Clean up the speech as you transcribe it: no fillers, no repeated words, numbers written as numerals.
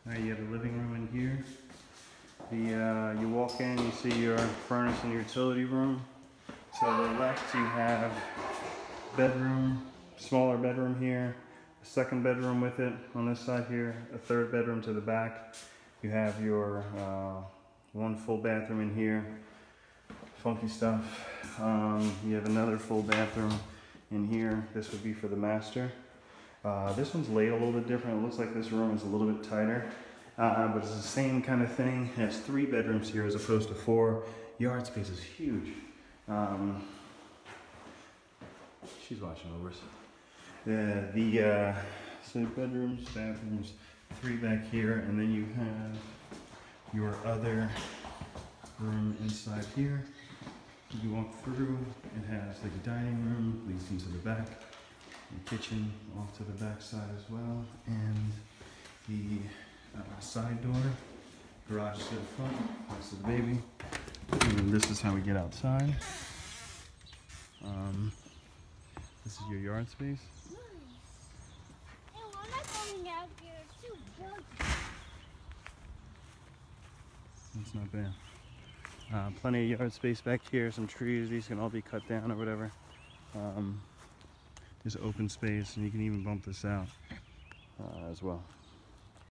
Alright, you have the living room in here. You walk in, you see your furnace and utility room. So on the left you have bedroom, smaller bedroom here, a second bedroom with it on this side here, a third bedroom to the back. You have your one full bathroom in here, funky stuff. You have another full bathroom in here. This would be for the master. This one's laid a little bit different. It looks like this room is a little bit tighter, but it's the same kind of thing. It has 3 bedrooms here as opposed to 4. Yard space is huge. She's watching over us. So bedrooms, bathrooms, 3 back here, and then you have your other room inside here. You walk through, it has the dining room, leads into the back, the kitchen off to the back side as well, and the side door, garage is to the front, that's the baby, and this is how we get outside. This is your yard space. That's not bad. Plenty of yard space back here, some trees, these can all be cut down or whatever. There's open space, and you can even bump this out as well.